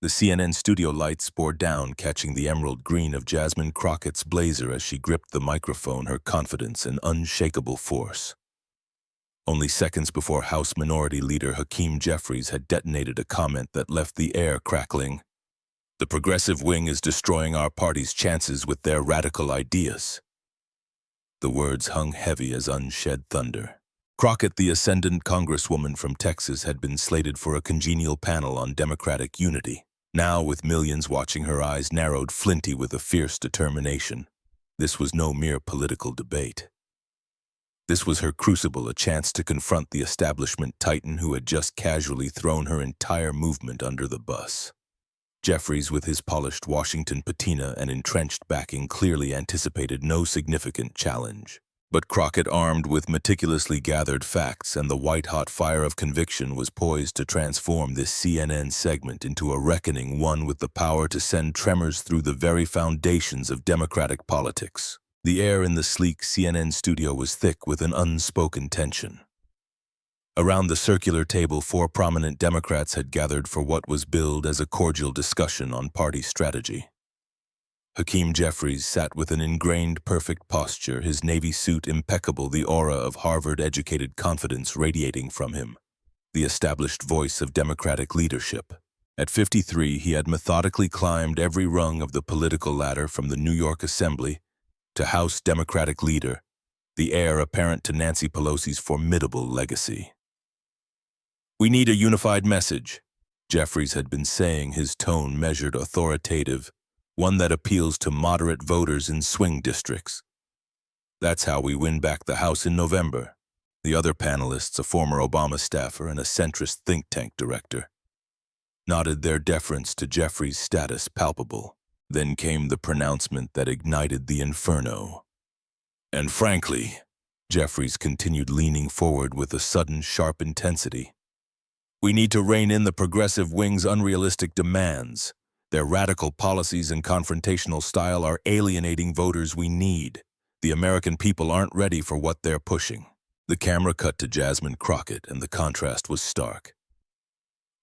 The CNN studio lights bore down, catching the emerald green of Jasmine Crockett's blazer as she gripped the microphone, her confidence an unshakable force. Only seconds before House Minority Leader Hakeem Jeffries had detonated a comment that left the air crackling. "The progressive wing is destroying our party's chances with their radical ideas." The words hung heavy as unshed thunder. Crockett, the ascendant congresswoman from Texas, had been slated for a congenial panel on Democratic unity. Now, with millions watching, her eyes narrowed, flinty with a fierce determination. This was no mere political debate. This was her crucible, a chance to confront the establishment titan who had just casually thrown her entire movement under the bus. Jeffries, with his polished Washington patina and entrenched backing, clearly anticipated no significant challenge. But Crockett, armed with meticulously gathered facts and the white-hot fire of conviction, was poised to transform this CNN segment into a reckoning, one with the power to send tremors through the very foundations of democratic politics. The air in the sleek CNN studio was thick with an unspoken tension. Around the circular table, 4 prominent Democrats had gathered for what was billed as a cordial discussion on party strategy. Hakeem Jeffries sat with an ingrained perfect posture, his navy suit impeccable, the aura of Harvard-educated confidence radiating from him, the established voice of Democratic leadership. At 53, he had methodically climbed every rung of the political ladder, from the New York Assembly to House Democratic Leader, the heir apparent to Nancy Pelosi's formidable legacy. "We need a unified message," Jeffries had been saying, his tone measured, authoritative, one that appeals to moderate voters in swing districts. "That's how we win back the House in November." The other panelists, a former Obama staffer and a centrist think tank director, nodded, their deference to Jeffries' status palpable. Then came the pronouncement that ignited the inferno. "And frankly," Jeffries continued, leaning forward with a sudden, sharp intensity, "we need to rein in the progressive wing's unrealistic demands. Their radical policies and confrontational style are alienating voters we need. The American people aren't ready for what they're pushing." The camera cut to Jasmine Crockett, and the contrast was stark.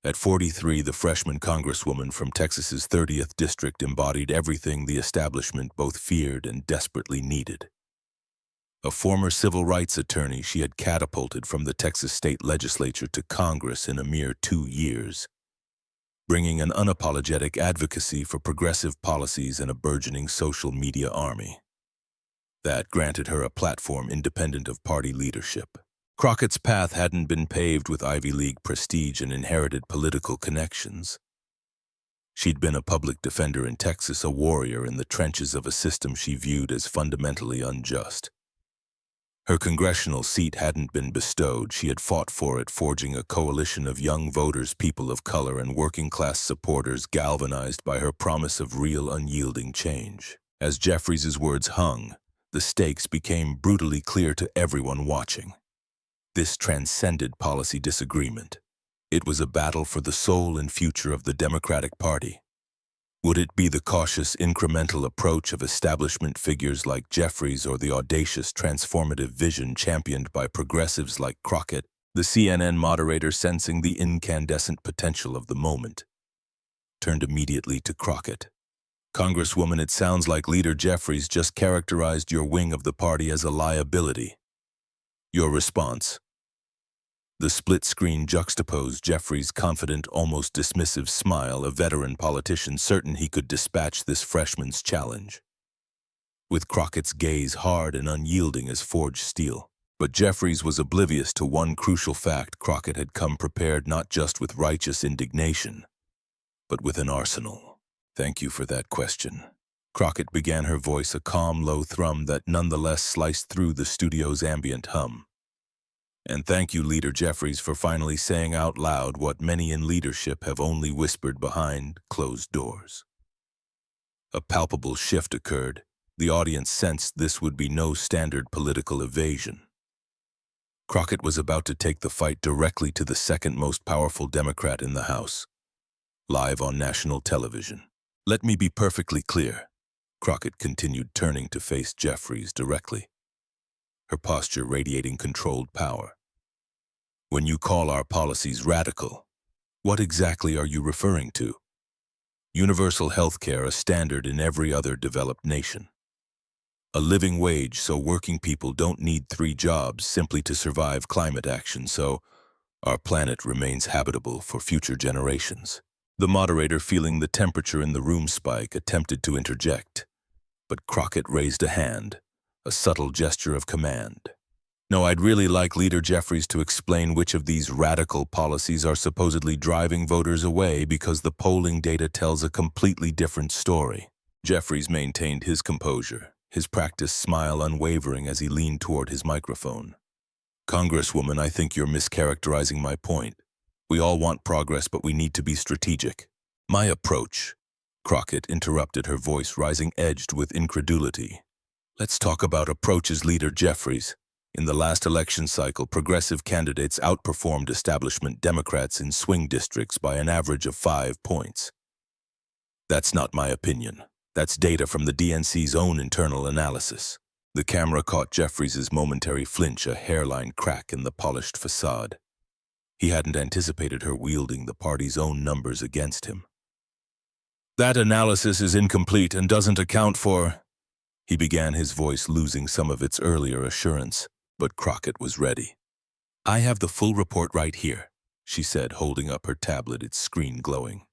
At 43, the freshman congresswoman from Texas's 30th district embodied everything the establishment both feared and desperately needed. A former civil rights attorney, she had catapulted from the Texas state legislature to Congress in a mere 2 years, bringing an unapologetic advocacy for progressive policies and a burgeoning social media army. That granted her a platform independent of party leadership. Crockett's path hadn't been paved with Ivy League prestige and inherited political connections. She'd been a public defender in Texas, a warrior in the trenches of a system she viewed as fundamentally unjust. Her congressional seat hadn't been bestowed. She had fought for it, forging a coalition of young voters, people of color, and working-class supporters, galvanized by her promise of real, unyielding change. As Jeffries' words hung, the stakes became brutally clear to everyone watching. This transcended policy disagreement. It was a battle for the soul and future of the Democratic Party. Would it be the cautious, incremental approach of establishment figures like Jeffries, or the audacious, transformative vision championed by progressives like Crockett? The CNN moderator, sensing the incandescent potential of the moment, turned immediately to Crockett. "Congresswoman, it sounds like Leader Jeffries just characterized your wing of the party as a liability. Your response?" The split screen juxtaposed Jeffries' confident, almost dismissive smile, a veteran politician certain he could dispatch this freshman's challenge, with Crockett's gaze hard and unyielding as forged steel. But Jeffries was oblivious to one crucial fact: Crockett had come prepared not just with righteous indignation, but with an arsenal. "Thank you for that question," Crockett began, her voice a calm, low thrum that nonetheless sliced through the studio's ambient hum. "And thank you, Leader Jeffries, for finally saying out loud what many in leadership have only whispered behind closed doors." A palpable shift occurred. The audience sensed this would be no standard political evasion. Crockett was about to take the fight directly to the second most powerful Democrat in the House, live on national television. "Let me be perfectly clear," Crockett continued, turning to face Jeffries directly, her posture radiating controlled power. "When you call our policies radical, what exactly are you referring to?" Universal health care, a standard in every other developed nation. A living wage so working people don't need 3 jobs simply to survive climate action, so our planet remains habitable for future generations. The moderator, feeling the temperature in the room spike, attempted to interject, but Crockett raised a hand, a subtle gesture of command. No, I'd really like Leader Jeffries to explain which of these radical policies are supposedly driving voters away, because the polling data tells a completely different story. Jeffries maintained his composure, his practiced smile unwavering as he leaned toward his microphone. Congresswoman, I think you're mischaracterizing my point. We all want progress, but we need to be strategic. My approach, Crockett interrupted, her voice rising edged with incredulity. Let's talk about approaches, Leader Jeffries. In the last election cycle, progressive candidates outperformed establishment Democrats in swing districts by an average of 5 points. That's not my opinion. That's data from the DNC's own internal analysis. The camera caught Jeffries' momentary flinch, a hairline crack in the polished facade. He hadn't anticipated her wielding the party's own numbers against him. That analysis is incomplete and doesn't account for... He began, his voice losing some of its earlier assurance, but Crockett was ready. I have the full report right here, she said, holding up her tablet, its screen glowing.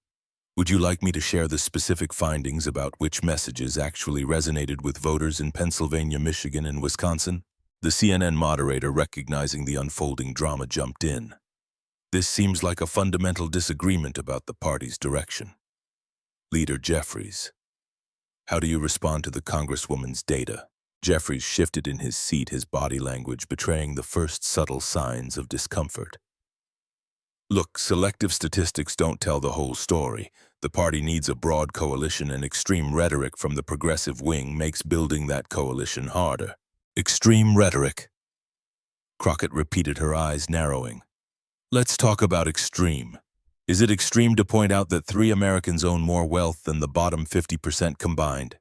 Would you like me to share the specific findings about which messages actually resonated with voters in Pennsylvania, Michigan, and Wisconsin? The CNN moderator, recognizing the unfolding drama, jumped in. This seems like a fundamental disagreement about the party's direction. Leader Jeffries, how do you respond to the Congresswoman's data? Jeffries shifted in his seat, his body language betraying the first subtle signs of discomfort. Look, selective statistics don't tell the whole story. The party needs a broad coalition, and extreme rhetoric from the progressive wing makes building that coalition harder. Extreme rhetoric? Crockett repeated, her eyes narrowing. Let's talk about extreme. Is it extreme to point out that 3 Americans own more wealth than the bottom 50% combined?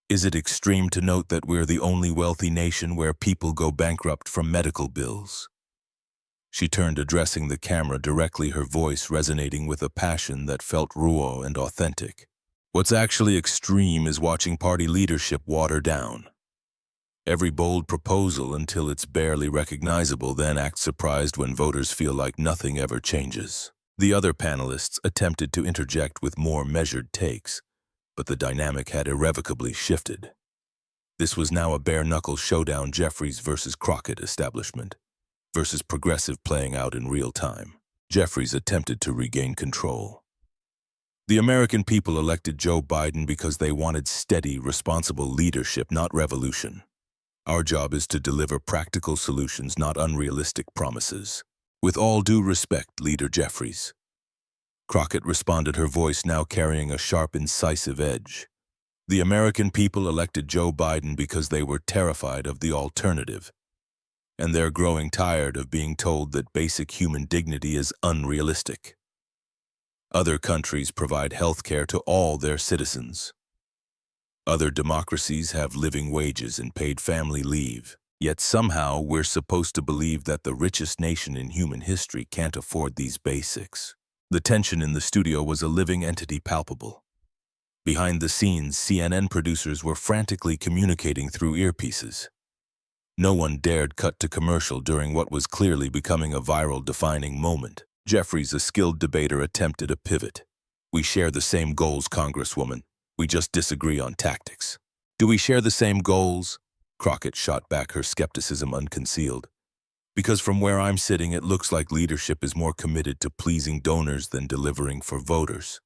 Is it extreme to note that we're the only wealthy nation where people go bankrupt from medical bills? She turned, addressing the camera directly, her voice resonating with a passion that felt raw and authentic. What's actually extreme is watching party leadership water down every bold proposal until it's barely recognizable, then act surprised when voters feel like nothing ever changes. The other panelists attempted to interject with more measured takes, but the dynamic had irrevocably shifted. This was now a bare-knuckle showdown, Jeffries versus Crockett, establishment versus progressive, playing out in real time. Jeffries attempted to regain control. The American people elected Joe Biden because they wanted steady, responsible leadership, not revolution. Our job is to deliver practical solutions, not unrealistic promises. With all due respect, Leader Jeffries. Crockett responded, her voice now carrying a sharp, incisive edge. The American people elected Joe Biden because they were terrified of the alternative, and they're growing tired of being told that basic human dignity is unrealistic. Other countries provide health care to all their citizens. Other democracies have living wages and paid family leave. Yet somehow we're supposed to believe that the richest nation in human history can't afford these basics. The tension in the studio was a living entity, palpable. Behind the scenes, CNN producers were frantically communicating through earpieces. No one dared cut to commercial during what was clearly becoming a viral defining moment. Jeffries, a skilled debater, attempted a pivot. We share the same goals, Congresswoman. We just disagree on tactics. Do we share the same goals? Crockett shot back, her skepticism unconcealed. Because from where I'm sitting, it looks like leadership is more committed to pleasing donors than delivering for voters.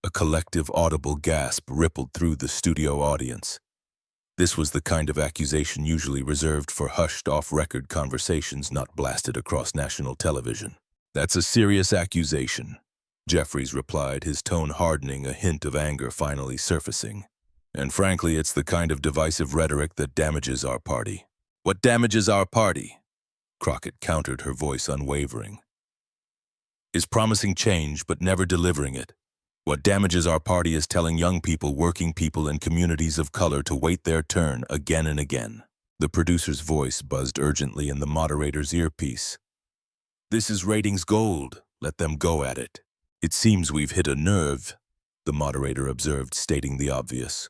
A collective audible gasp rippled through the studio audience. This was the kind of accusation usually reserved for hushed, off-record conversations, not blasted across national television. That's a serious accusation, Jeffries replied, his tone hardening, a hint of anger finally surfacing. And frankly, it's the kind of divisive rhetoric that damages our party. What damages our party? Crockett countered, her voice unwavering. Is promising change but never delivering it. What damages our party is telling young people, working people, and communities of color to wait their turn again and again. The producer's voice buzzed urgently in the moderator's earpiece. This is ratings gold. Let them go at it. It seems we've hit a nerve. the moderator observed, stating the obvious.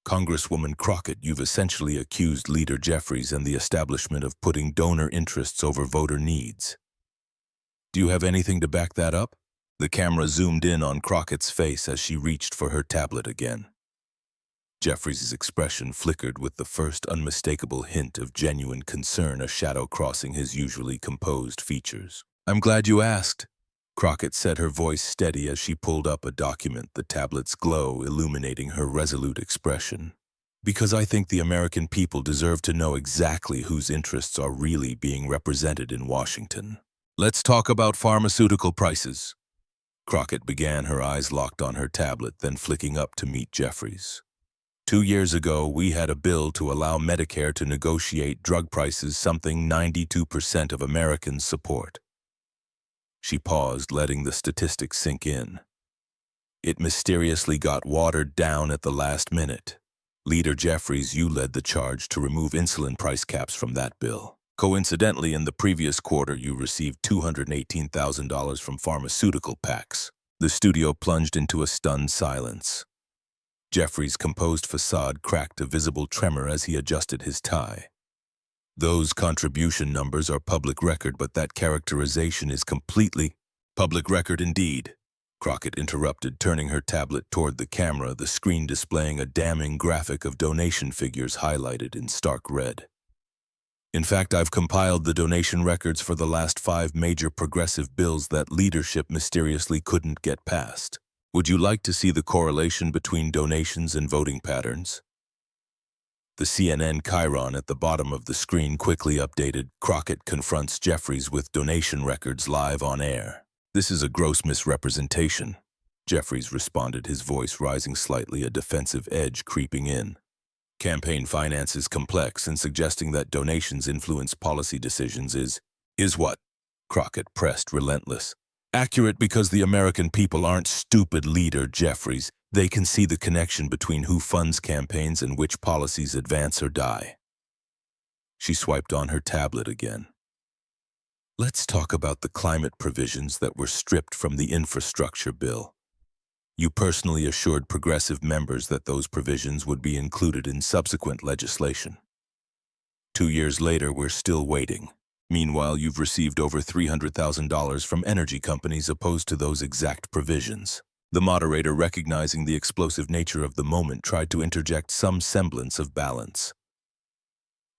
Congresswoman Crockett, you've essentially accused Leader Jeffries and the establishment of putting donor interests over voter needs. Do you have anything to back that up? The camera zoomed in on Crockett's face as she reached for her tablet again. Jeffries' expression flickered with the first unmistakable hint of genuine concern, a shadow crossing his usually composed features. I'm glad you asked, Crockett said, her voice steady as she pulled up a document, the tablet's glow illuminating her resolute expression. Because I think the American people deserve to know exactly whose interests are really being represented in Washington. Let's talk about pharmaceutical prices. Crockett began, her eyes locked on her tablet, then flicking up to meet Jeffries. 2 years ago, we had a bill to allow Medicare to negotiate drug prices, something 92% of Americans support. She paused, letting the statistics sink in. It mysteriously got watered down at the last minute. Leader Jeffries, you led the charge to remove insulin price caps from that bill. Coincidentally, in the previous quarter, you received $218,000 from pharmaceutical PACs. The studio plunged into a stunned silence. Jeffries' composed facade cracked a visible tremor as he adjusted his tie. Those contribution numbers are public record, but that characterization is completely public record indeed, Crockett interrupted, turning her tablet toward the camera, the screen displaying a damning graphic of donation figures highlighted in stark red. In fact, I've compiled the donation records for the last 5 major progressive bills that leadership mysteriously couldn't get passed. Would you like to see the correlation between donations and voting patterns? The CNN chyron at the bottom of the screen quickly updated. Crockett confronts Jeffries with donation records live on air. This is a gross misrepresentation, Jeffries responded, his voice rising slightly, a defensive edge creeping in. Campaign finance is complex, and suggesting that donations influence policy decisions is what? Crockett pressed, relentless. Accurate, because the American people aren't stupid, Leader Jeffries. They can see the connection between who funds campaigns and which policies advance or die. She swiped on her tablet again. Let's talk about the climate provisions that were stripped from the infrastructure bill. You personally assured progressive members that those provisions would be included in subsequent legislation. 2 years later, we're still waiting. Meanwhile, you've received over $300,000 from energy companies opposed to those exact provisions. The moderator, recognizing the explosive nature of the moment, tried to interject some semblance of balance.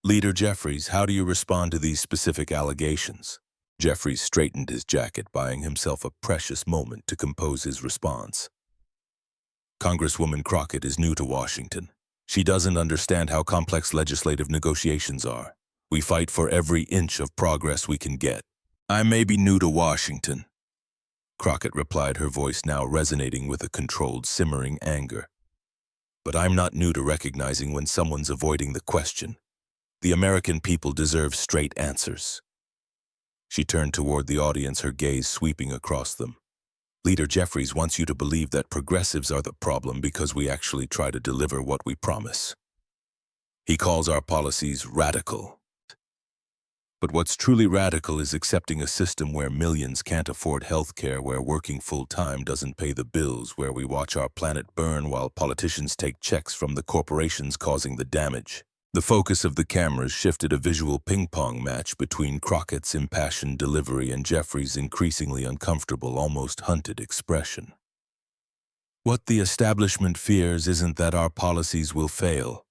Leader Jeffries, how do you respond to these specific allegations? Jeffries straightened his jacket, buying himself a precious moment to compose his response. Congresswoman Crockett is new to Washington. She doesn't understand how complex legislative negotiations are. We fight for every inch of progress we can get. I may be new to Washington, Crockett replied, her voice now resonating with a controlled, simmering anger. But I'm not new to recognizing when someone's avoiding the question. The American people deserve straight answers. She turned toward the audience, her gaze sweeping across them. Leader Jeffries wants you to believe that progressives are the problem because we actually try to deliver what we promise. He calls our policies radical. But what's truly radical is accepting a system where millions can't afford health care, where working full-time doesn't pay the bills, where we watch our planet burn while politicians take checks from the corporations causing the damage. The focus of the cameras shifted, a visual ping-pong match between Crockett's impassioned delivery and Jeffries' increasingly uncomfortable, almost hunted expression. What the establishment fears isn't that our policies will fail,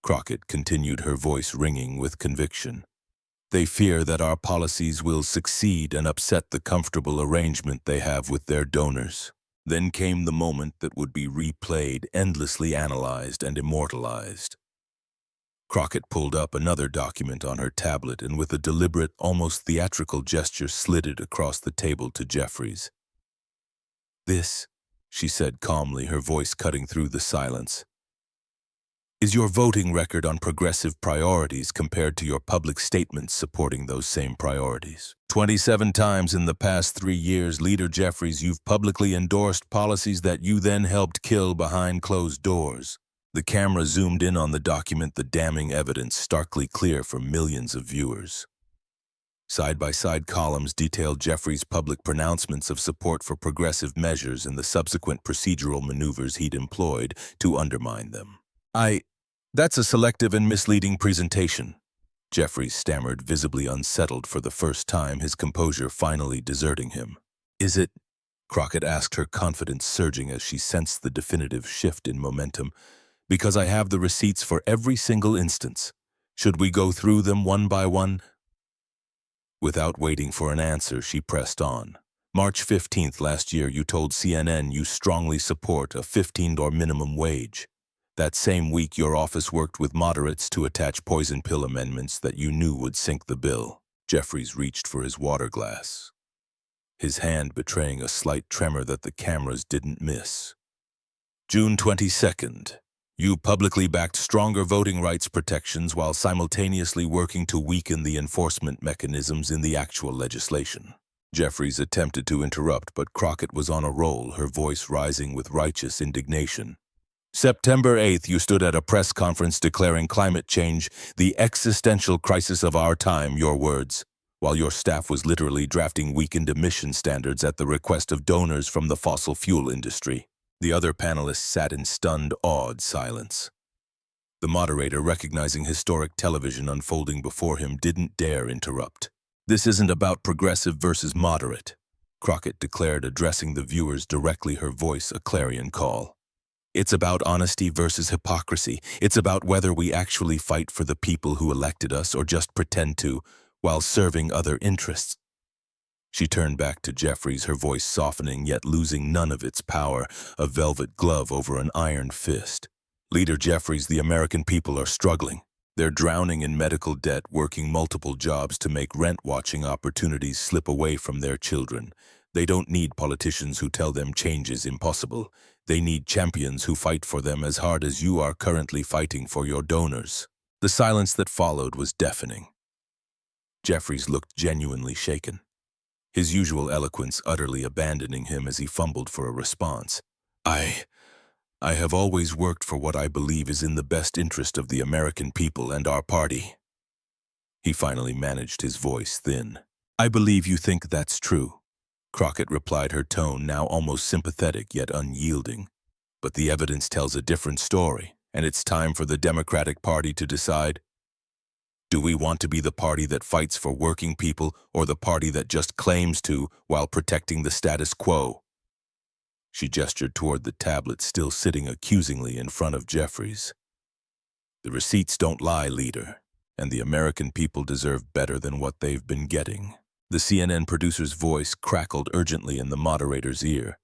Crockett continued, her voice ringing with conviction. They fear that our policies will succeed and upset the comfortable arrangement they have with their donors. Then came the moment that would be replayed, endlessly analyzed and immortalized. Crockett pulled up another document on her tablet and with a deliberate, almost theatrical gesture slid it across the table to Jeffries. This, she said calmly, her voice cutting through the silence, is your voting record on progressive priorities compared to your public statements supporting those same priorities. 27 times in the past 3 years, Leader Jeffries, you've publicly endorsed policies that you then helped kill behind closed doors. The camera zoomed in on the document, the damning evidence starkly clear for millions of viewers. Side-by-side columns detailed Jeffries' public pronouncements of support for progressive measures and the subsequent procedural maneuvers he'd employed to undermine them. That's a selective and misleading presentation. Jeffries stammered, visibly unsettled for the first time, his composure finally deserting him. Is it? Crockett asked, her confidence surging as she sensed the definitive shift in momentum. Because I have the receipts for every single instance. Should we go through them one by one? Without waiting for an answer, she pressed on. March 15th last year, you told CNN you strongly support a $15 minimum wage. That same week, your office worked with moderates to attach poison pill amendments that you knew would sink the bill. Jeffries reached for his water glass, his hand betraying a slight tremor that the cameras didn't miss. June 22nd. You publicly backed stronger voting rights protections while simultaneously working to weaken the enforcement mechanisms in the actual legislation. Jeffries attempted to interrupt, but Crockett was on a roll, her voice rising with righteous indignation. September 8th, you stood at a press conference declaring climate change the existential crisis of our time, your words, while your staff was literally drafting weakened emission standards at the request of donors from the fossil fuel industry. The other panelists sat in stunned, awed silence. The moderator, recognizing historic television unfolding before him, didn't dare interrupt. This isn't about progressive versus moderate, Crockett declared, addressing the viewers directly, her voice a clarion call. It's about honesty versus hypocrisy. It's about whether we actually fight for the people who elected us or just pretend to, while serving other interests. She turned back to Jeffries, her voice softening yet losing none of its power, a velvet glove over an iron fist. Leader Jeffries, the American people are struggling. They're drowning in medical debt, working multiple jobs to make rent-watching opportunities slip away from their children. They don't need politicians who tell them change is impossible. They need champions who fight for them as hard as you are currently fighting for your donors. The silence that followed was deafening. Jeffries looked genuinely shaken, his usual eloquence utterly abandoning him as he fumbled for a response. I have always worked for what I believe is in the best interest of the American people and our party. He finally managed, his voice thin. I believe you think that's true, Crockett replied, her tone now almost sympathetic yet unyielding. But the evidence tells a different story, and it's time for the Democratic Party to decide. Do we want to be the party that fights for working people or the party that just claims to while protecting the status quo? She gestured toward the tablet still sitting accusingly in front of Jeffries. The receipts don't lie, leader, and the American people deserve better than what they've been getting. The CNN producer's voice crackled urgently in the moderator's ear.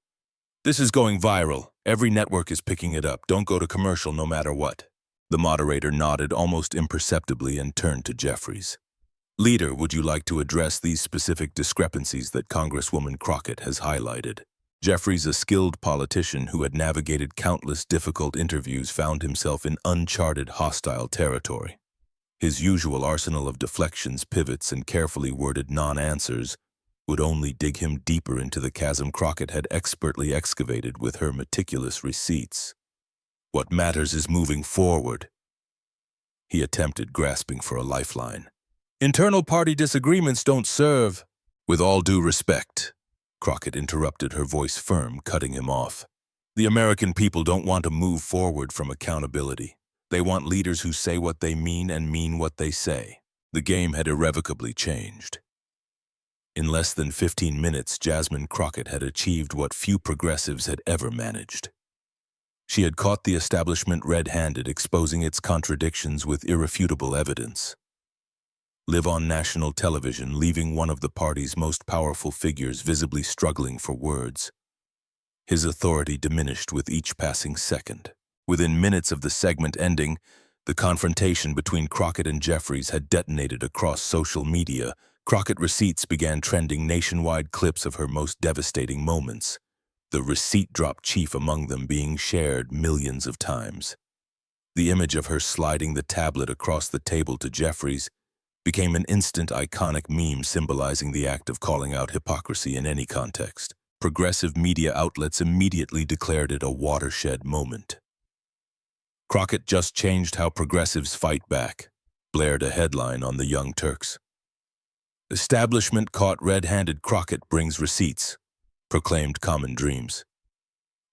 This is going viral. Every network is picking it up. Don't go to commercial no matter what. The moderator nodded almost imperceptibly and turned to Jeffries. Leader, would you like to address these specific discrepancies that Congresswoman Crockett has highlighted? Jeffries, a skilled politician who had navigated countless difficult interviews, found himself in uncharted hostile territory. His usual arsenal of deflections, pivots, and carefully worded non-answers would only dig him deeper into the chasm Crockett had expertly excavated with her meticulous receipts. What matters is moving forward. He attempted, grasping for a lifeline. Internal party disagreements don't serve. With all due respect, Crockett interrupted, her voice firm, cutting him off. The American people don't want to move forward from accountability. They want leaders who say what they mean and mean what they say. The game had irrevocably changed. In less than 15 minutes, Jasmine Crockett had achieved what few progressives had ever managed. She had caught the establishment red-handed, exposing its contradictions with irrefutable evidence. Live on national television, leaving one of the party's most powerful figures visibly struggling for words. His authority diminished with each passing second. Within minutes of the segment ending, the confrontation between Crockett and Jeffries had detonated across social media. Crockett receipts began trending, nationwide clips of her most devastating moments, the receipt drop chief among them being shared millions of times. The image of her sliding the tablet across the table to Jeffries became an instant iconic meme symbolizing the act of calling out hypocrisy in any context. Progressive media outlets immediately declared it a watershed moment. Crockett just changed how progressives fight back, blared a headline on the Young Turks. Establishment caught red-handed Crockett brings receipts, proclaimed Common Dreams.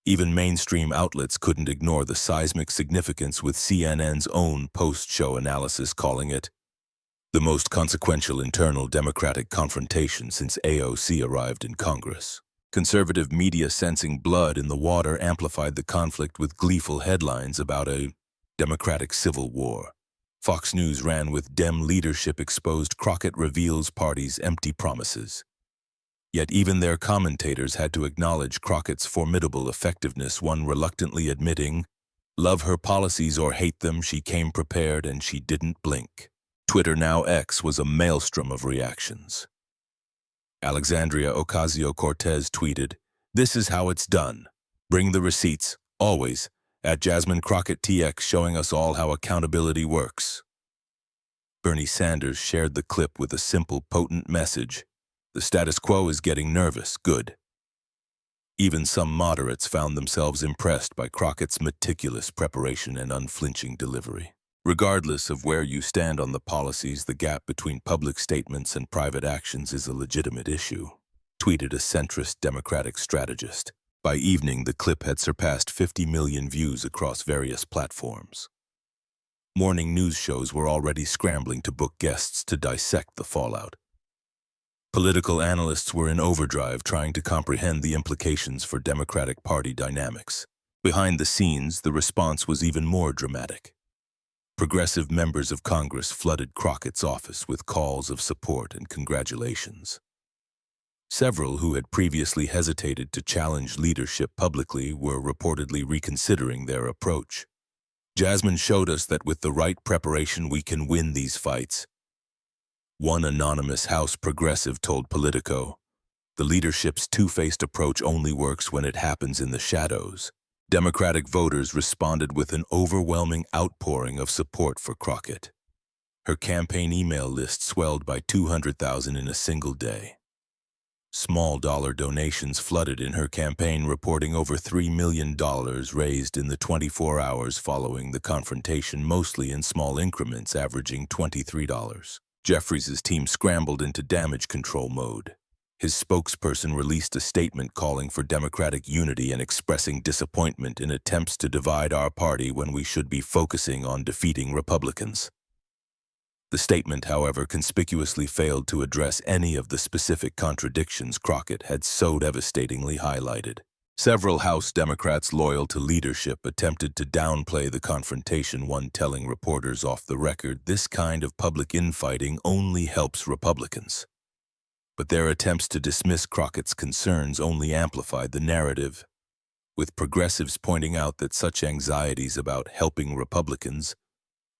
Even mainstream outlets couldn't ignore the seismic significance, with CNN's own post-show analysis calling it the most consequential internal Democratic confrontation since AOC arrived in Congress. Conservative media, sensing blood in the water, amplified the conflict with gleeful headlines about a Democratic civil war. Fox News ran with "Dem leadership exposed, Crockett reveals party's empty promises." Yet even their commentators had to acknowledge Crockett's formidable effectiveness, one reluctantly admitting, "Love her policies or hate them, she came prepared and she didn't blink." Twitter, now X, was a maelstrom of reactions. Alexandria Ocasio-Cortez tweeted, "This is how it's done. Bring the receipts, always, at Jasmine Crockett TX, showing us all how accountability works." Bernie Sanders shared the clip with a simple, potent message: "The status quo is getting nervous, good." Even some moderates found themselves impressed by Crockett's meticulous preparation and unflinching delivery. Regardless of where you stand on the policies, the gap between public statements and private actions is a legitimate issue, tweeted a centrist Democratic strategist. By evening, the clip had surpassed 50 million views across various platforms. Morning news shows were already scrambling to book guests to dissect the fallout. Political analysts were in overdrive, trying to comprehend the implications for Democratic Party dynamics. Behind the scenes, the response was even more dramatic. Progressive members of Congress flooded Crockett's office with calls of support and congratulations. Several who had previously hesitated to challenge leadership publicly were reportedly reconsidering their approach. "Jasmine showed us that with the right preparation we can win these fights," one anonymous House progressive told Politico. "The leadership's two-faced approach only works when it happens in the shadows." Democratic voters responded with an overwhelming outpouring of support for Crockett. Her campaign email list swelled by 200,000 in a single day. Small dollar donations flooded in her campaign, reporting over $3 million raised in the 24 hours following the confrontation, mostly in small increments averaging $23. Jeffries' team scrambled into damage control mode. His spokesperson released a statement calling for Democratic unity and expressing disappointment in attempts to divide our party when we should be focusing on defeating Republicans. The statement, however, conspicuously failed to address any of the specific contradictions Crockett had so devastatingly highlighted. Several House Democrats loyal to leadership attempted to downplay the confrontation, one telling reporters off the record, "This kind of public infighting only helps Republicans." But their attempts to dismiss Crockett's concerns only amplified the narrative, with progressives pointing out that such anxieties about helping Republicans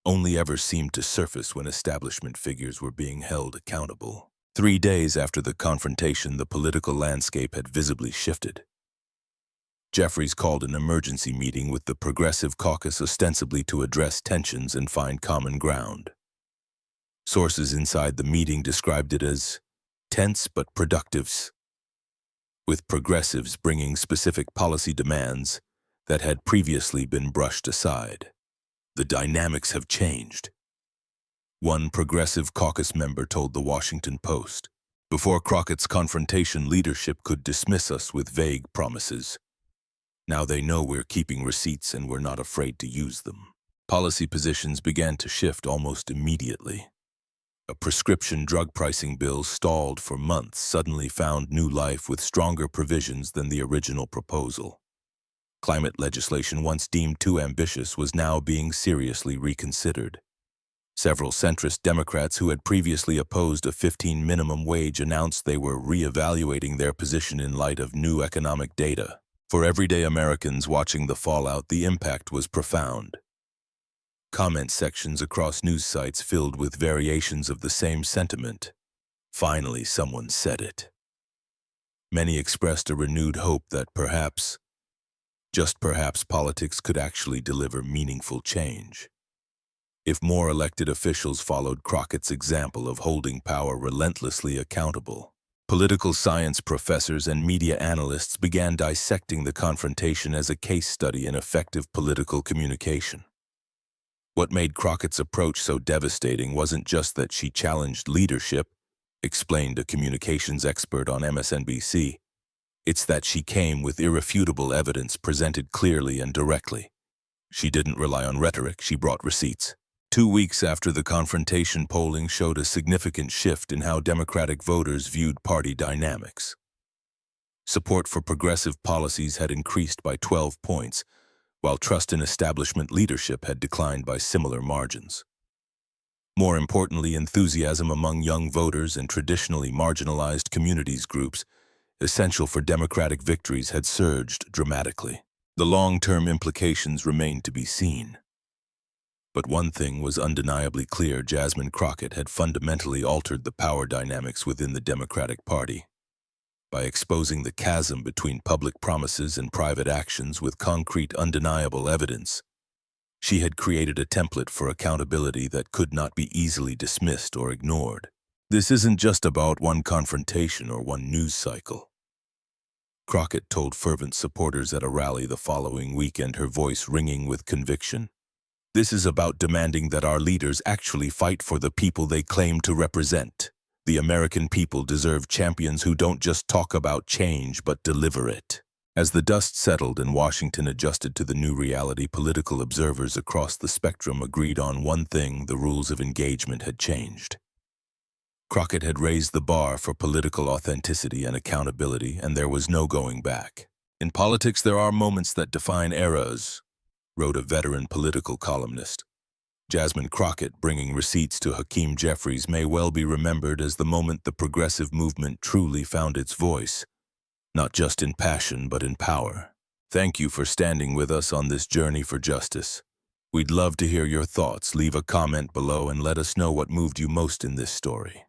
only ever seemed to surface when establishment figures were being held accountable. 3 days after the confrontation, the political landscape had visibly shifted. Jeffries called an emergency meeting with the Progressive Caucus, ostensibly to address tensions and find common ground. Sources inside the meeting described it as tense but productive, with progressives bringing specific policy demands that had previously been brushed aside. "The dynamics have changed," one Progressive Caucus member told the Washington Post. "Before Crockett's confrontation, leadership could dismiss us with vague promises. Now they know we're keeping receipts and we're not afraid to use them." Policy positions began to shift almost immediately. A prescription drug pricing bill stalled for months suddenly found new life with stronger provisions than the original proposal. Climate legislation, once deemed too ambitious, was now being seriously reconsidered. Several centrist Democrats who had previously opposed a 15 minimum wage announced they were reevaluating their position in light of new economic data. For everyday Americans watching the fallout, the impact was profound. Comment sections across news sites filled with variations of the same sentiment. Finally, someone said it. Many expressed a renewed hope that perhaps, just perhaps, politics could actually deliver meaningful change. If more elected officials followed Crockett's example of holding power relentlessly accountable. Political science professors and media analysts began dissecting the confrontation as a case study in effective political communication. What made Crockett's approach so devastating wasn't just that she challenged leadership, explained a communications expert on MSNBC. It's that she came with irrefutable evidence presented clearly and directly. She didn't rely on rhetoric, she brought receipts. 2 weeks after the confrontation, polling showed a significant shift in how Democratic voters viewed party dynamics. Support for progressive policies had increased by 12 points, while trust in establishment leadership had declined by similar margins. More importantly, enthusiasm among young voters and traditionally marginalized communities groups, essential for Democratic victories, had surged dramatically. The long-term implications remained to be seen. But one thing was undeniably clear: Jasmine Crockett had fundamentally altered the power dynamics within the Democratic Party. By exposing the chasm between public promises and private actions with concrete, undeniable evidence, she had created a template for accountability that could not be easily dismissed or ignored. This isn't just about one confrontation or one news cycle. Crockett told fervent supporters at a rally the following weekend, her voice ringing with conviction. This is about demanding that our leaders actually fight for the people they claim to represent. The American people deserve champions who don't just talk about change but deliver it. As the dust settled and Washington adjusted to the new reality, political observers across the spectrum agreed on one thing: the rules of engagement had changed. Crockett had raised the bar for political authenticity and accountability, and there was no going back. In politics, there are moments that define eras, wrote a veteran political columnist. Jasmine Crockett bringing receipts to Hakeem Jeffries may well be remembered as the moment the progressive movement truly found its voice, not just in passion but in power. Thank you for standing with us on this journey for justice. We'd love to hear your thoughts. Leave a comment below and let us know what moved you most in this story.